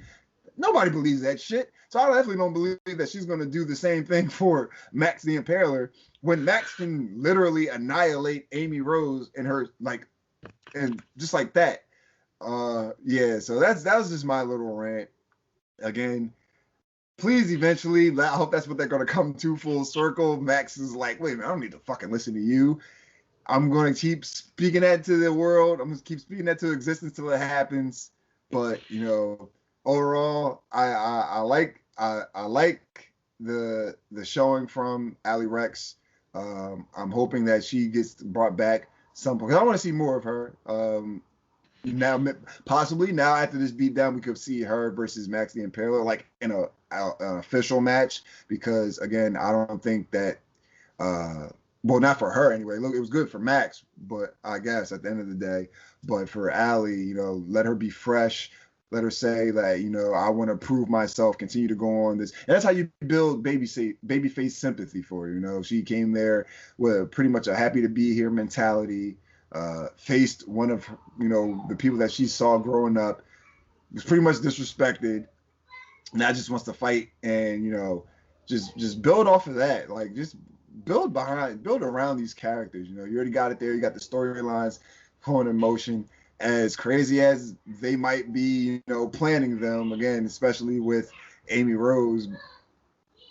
B: Nobody believes that shit. So I definitely don't believe that she's going to do the same thing for Max the Impaler when Max can literally annihilate Amy Rose and her, like, and just like that. So that was just my little rant. Again, please eventually, I hope that's what they're going to come to full circle. Max is like, wait a minute, I don't need to fucking listen to you. I'm going to keep speaking that to the world. I'm going to keep speaking that to existence till it happens. But, you know, overall, I like the showing from Ali Rex. I'm hoping that she gets brought back some point. I want to see more of her. Now, possibly now after this beatdown, we could see her versus Max the Impaler, like in an official match. Because again, I don't think that, well, not for her anyway. Look, it was good for Max, but I guess at the end of the day, but for Ali, you know, let her be fresh. Let her say that, you know, I want to prove myself, continue to go on this. And that's how you build babyface sympathy for her. You know, she came there with pretty much a happy to be here mentality. Faced one of, you know, the people that she saw growing up, was pretty much disrespected. Now just wants to fight and, you know, just build off of that. Like, just build around these characters. You know, you already got it there. You got the storylines going in motion. As crazy as they might be, you know, planning them, again, especially with Amy Rose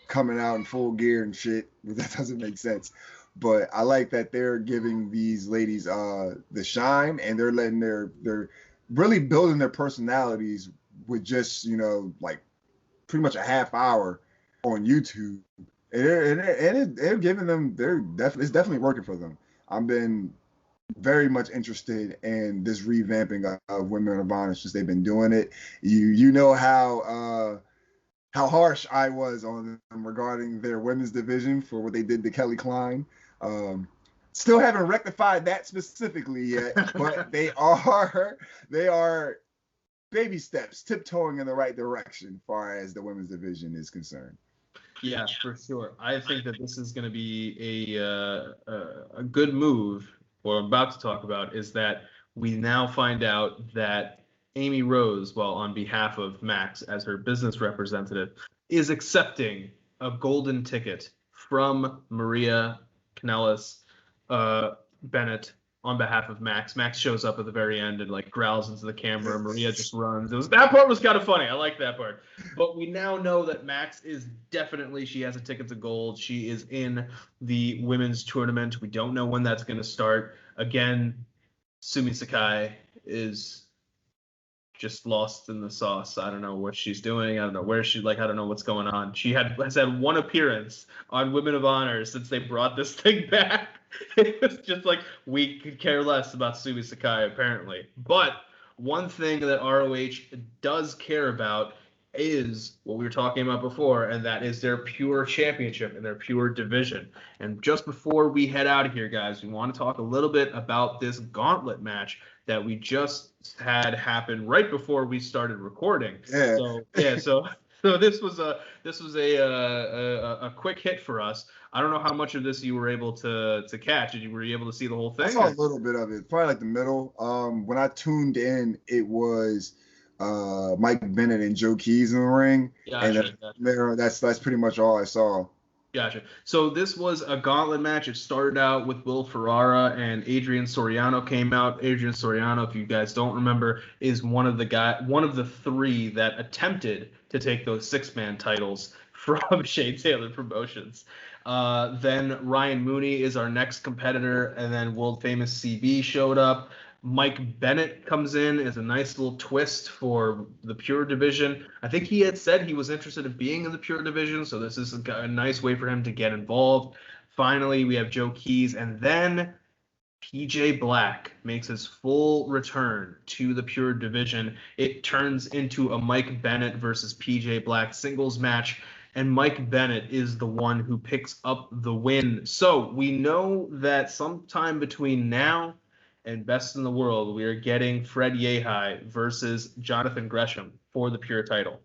B: coming out in full gear and shit, that doesn't make sense. But I like that they're giving these ladies the shine, and they're letting they're really building their personalities with just, you know, like pretty much a half hour on YouTube. They're giving them. It's definitely working for them. I've been very much interested in this revamping of Women of Honor since they've been doing it. You know how harsh I was on them regarding their women's division for what they did to Kelly Klein. Um, Still haven't rectified that specifically yet, but they are baby steps, tiptoeing in the right direction as far as the women's division is concerned.
A: Yeah, for sure. I think that this is going to be a good move. What I'm about to talk about is that we now find out that Amy Rose, well, on behalf of Max as her business representative, is accepting a golden ticket from Maria Kanellis Bennett on behalf of Max. Max shows up at the very end and like growls into the camera. Maria just runs. That part was kind of funny. I like that part. But we now know that Max is definitely, she has a ticket to gold. She is in the women's tournament. We don't know when that's going to start. Again, Sumi Sakai is just lost in the sauce. I don't know what she's doing. I don't know where I don't know what's going on. She has had one appearance on Women of Honor since they brought this thing back. It was just like, we could care less about Sumi Sakai, apparently. But one thing that ROH does care about is what we were talking about before, and that is their pure championship and their pure division. And just before we head out of here, guys, we want to talk a little bit about this gauntlet match that we just had happen right before we started recording.
B: Yeah.
A: So this was a quick hit for us. I don't know how much of this you were able to catch. Were you able to see the whole thing?
B: I saw a little bit of it, probably like the middle. When I tuned in, it was Mike Bennett and Joe Keys in the ring,
A: gotcha.
B: That's pretty much all I saw.
A: Gotcha. So this was a gauntlet match. It started out with Will Ferrara and Adrian Soriano came out. Adrian Soriano, if you guys don't remember, is one of the three that attempted to take those six-man titles from Shane Taylor Promotions. Then Ryan Mooney is our next competitor, and then world famous CB showed up. Mike Bennett comes in as a nice little twist for the Pure division. I think he had said he was interested in being in the Pure division, so this is a nice way for him to get involved. Finally, we have Joe Keys, and then PJ Black makes his full return to the Pure division. It turns into a Mike Bennett versus PJ Black singles match, and Mike Bennett is the one who picks up the win. So we know that sometime between now and Best in the World, we are getting Fred Yehi versus Jonathan Gresham for the Pure title.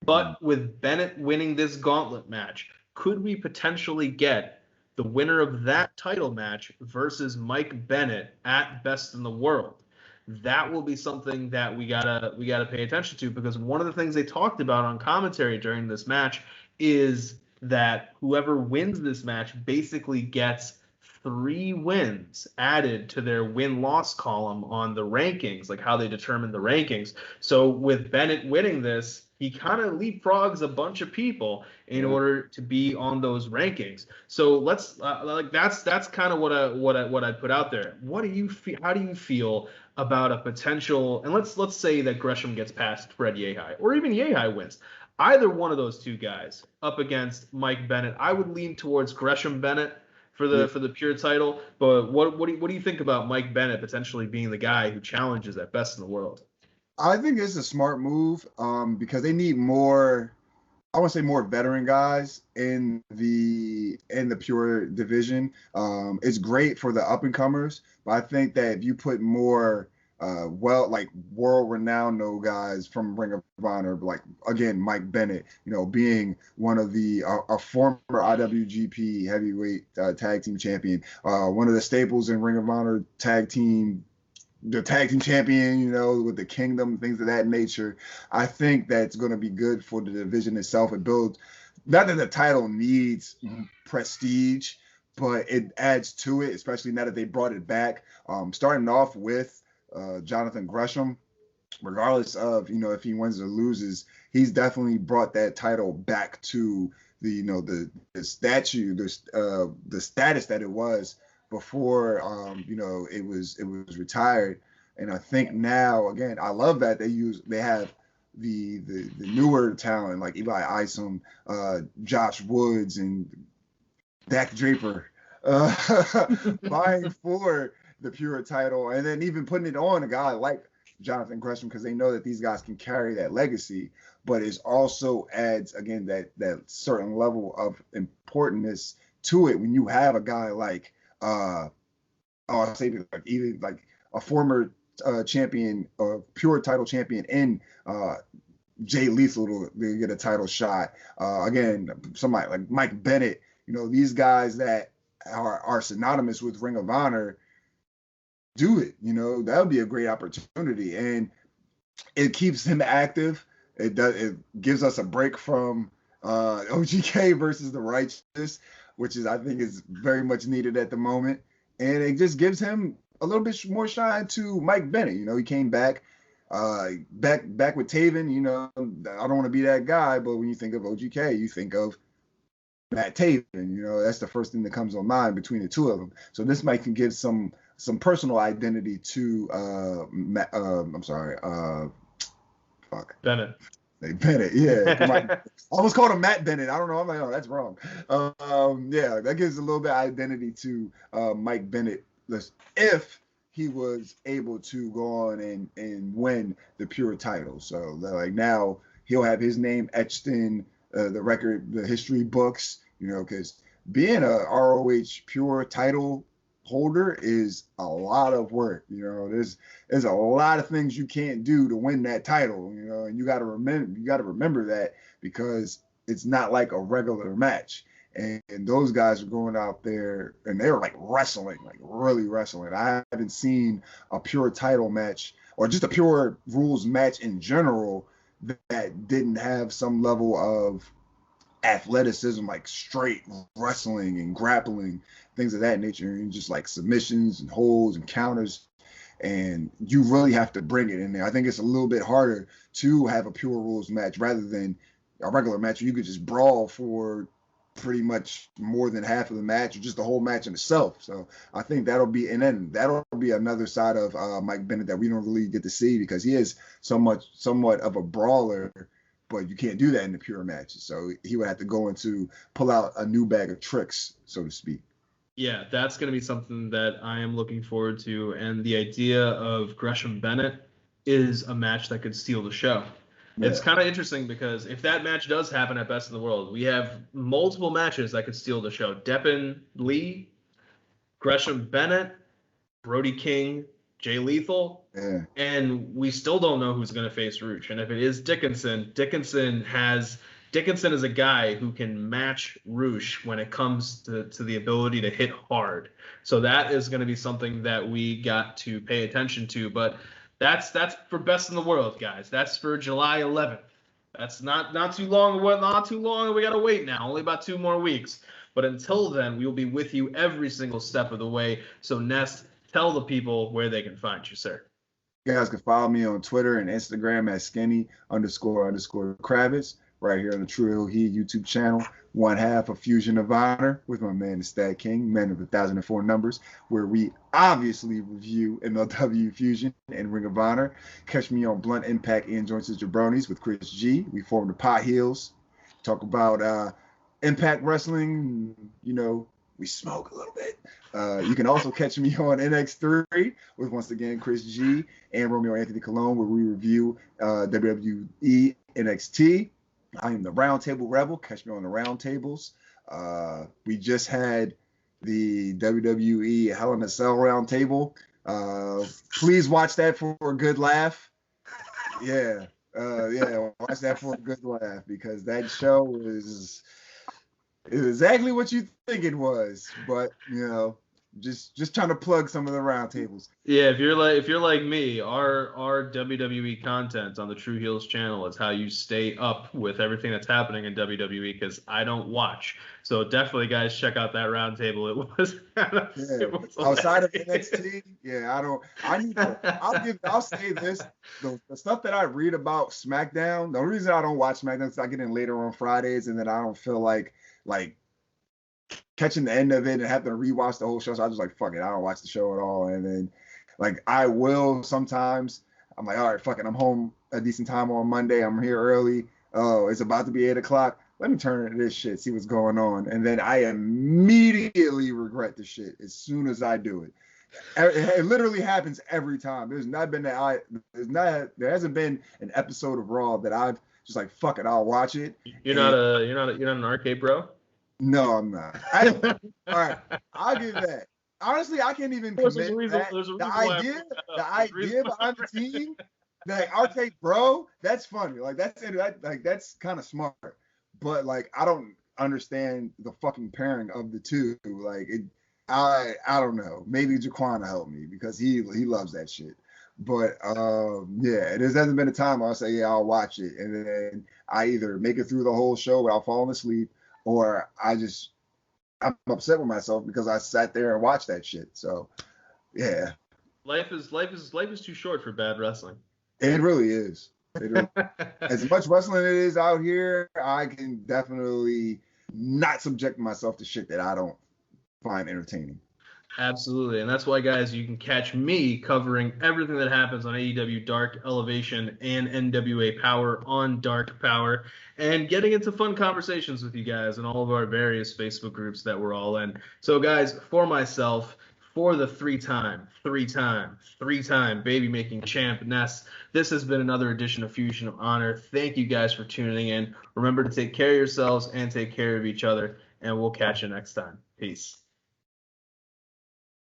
A: But with Bennett winning this gauntlet match, could we potentially get the winner of that title match versus Mike Bennett at Best in the World? That will be something that we gotta pay attention to, because one of the things they talked about on commentary during this match is that whoever wins this match basically gets 3 wins added to their win-loss column on the rankings, like how they determine the rankings. So with Bennett winning this, he kind of leapfrogs a bunch of people in order to be on those rankings. So let's that's kind of what I put out there. What do you feel? How do you feel about a potential? And let's say that Gresham gets past Fred Yehi, or even Yehi wins. Either one of those two guys up against Mike Bennett, I would lean towards Gresham Bennett for the Pure title. But what do you think about Mike Bennett potentially being the guy who challenges at Best in the World?
B: I think it's a smart move because they need more, I want to say more veteran guys in the Pure division. It's great for the up and comers, but I think that if you put more like world renowned guys from Ring of Honor, like again Mike Bennett, being one of the a former IWGP heavyweight tag team champion, one of the staples in Ring of Honor the tag team champion, with the Kingdom, things of that nature. I think that's going to be good for the division itself. It builds, not that the title needs prestige, but it adds to it, especially now that they brought it back. Starting off with Jonathan Gresham, regardless of if he wins or loses, he's definitely brought that title back to the status that it was before it was retired. And I think now, again, I love that they have the newer talent like Eli Isom, Josh Woods, and Dak Draper vying for the pure title, and then even putting it on a guy like Jonathan Gresham because they know that these guys can carry that legacy, but it also adds again that certain level of importance to it when you have a guy like I'll say like even like a former champion, pure title champion in Jay Lethal to get a title shot. Again, somebody like Mike Bennett, these guys that are synonymous with Ring of Honor do it. That would be a great opportunity, and it keeps him active. It gives us a break from OGK versus the Righteous, which I think is very much needed at the moment, and it just gives him a little bit more shine to Mike Bennett. He came back with Taven. I don't want to be that guy, but when you think of OGK, you think of Matt Taven. That's the first thing that comes on mind between the two of them. So this might can give some personal identity to
A: Bennett.
B: Bennett, yeah. I almost called him Matt Bennett. I don't know. I'm like, oh, that's wrong. Yeah, that gives a little bit of identity to Mike Bennett if he was able to go on and win the pure title. So like now he'll have his name etched in the history books, because being a ROH pure title holder is a lot of work. There's a lot of things you can't do to win that title, and you got to remember that because it's not like a regular match. And those guys are going out there and they're like wrestling, like really wrestling. I haven't seen a pure title match or just a pure rules match in general that didn't have some level of athleticism, like straight wrestling and grappling, things of that nature, and just like submissions and holds and counters. And you really have to bring it in there. I think it's a little bit harder to have a pure rules match rather than a regular match where you could just brawl for pretty much more than half of the match or just the whole match in itself. So I think that'll be another side of Mike Bennett that we don't really get to see because he is somewhat of a brawler, but you can't do that in the pure matches. So he would have to go into pull out a new bag of tricks, so to speak.
A: Yeah, that's going to be something that I am looking forward to. And the idea of Gresham Bennett is a match that could steal the show. Yeah. It's kind of interesting because if that match does happen at Best in the World, we have multiple matches that could steal the show. Deppen Lee, Gresham Bennett, Brody King, Jay Lethal, and we still don't know who's going to face Roosh. And if it is Dickinson is a guy who can match Roosh when it comes to the ability to hit hard. So that is going to be something that we got to pay attention to. But that's for Best in the World, guys. That's for July 11th. That's not too long. Not too long. We got to wait now. Only about 2 more weeks. But until then, we will be with you every single step of the way. So Ness, tell the people where they can find you, sir.
B: You guys can follow me on Twitter and Instagram at skinny__Kravitz. Right here on the True Hill Heat YouTube channel, one half of Fusion of Honor with my man, the StatKing, man of 1,004 numbers, where we obviously review MLW Fusion and Ring of Honor. Catch me on Blunt Impact and Joints and Jabronis with Chris G. We form the Pot Heels, talk about Impact Wrestling, we smoke a little bit. You can also catch me on NX3 with, once again, Chris G and Romeo Anthony Colon, where we review WWE NXT. I am the Roundtable Rebel. Catch me on the Roundtables. We just had the WWE Hell in a Cell Roundtable. Please watch that for a good laugh. Yeah, watch that for a good laugh because that show is exactly what you think it was. But just trying to plug some of the roundtables.
A: Yeah, if you're like me, our WWE content on the True Heels channel is how you stay up with everything that's happening in WWE because I don't watch. So definitely, guys, check out that roundtable. It was
B: outside of NXT. Yeah, I'll say this: the stuff that I read about SmackDown. The only reason I don't watch SmackDown is I get in later on Fridays, and then I don't feel like catching the end of it and having to rewatch the whole show. So I just fuck it. I don't watch the show at all. And then I will sometimes. I'm like, all right, fuck it. I'm home a decent time on Monday. I'm here early. Oh, it's about to be 8 o'clock. Let me turn into this shit, see what's going on. And then I immediately regret the shit as soon as I do it. It literally happens every time. There hasn't been an episode of Raw that I've just like, fuck it, I'll watch it.
A: You're not an arcade bro?
B: No, I'm not. All right, I'll give that. Honestly, I can't even commit that. The idea behind the team, like arcade bro, that's funny. Like that's kind of smart. But like I don't understand the fucking pairing of the two. Like I don't know. Maybe Jaquan will help me because he loves that shit. But yeah, there hasn't been a time I'll say, yeah, I'll watch it, and then I either make it through the whole show without falling asleep, or I'm upset with myself because I sat there and watched that shit. So yeah.
A: Life is too short for bad wrestling.
B: It really is. As much wrestling it is out here, I can definitely not subject myself to shit that I don't find entertaining.
A: Absolutely, and that's why, guys, you can catch me covering everything that happens on AEW Dark Elevation and NWA Power on Dark Power, and getting into fun conversations with you guys in all of our various Facebook groups that we're all in. So, guys, for myself, for the three-time baby-making champ Ness, this has been another edition of Fusion of Honor. Thank you guys for tuning in. Remember to take care of yourselves and take care of each other, and we'll catch you next time. Peace.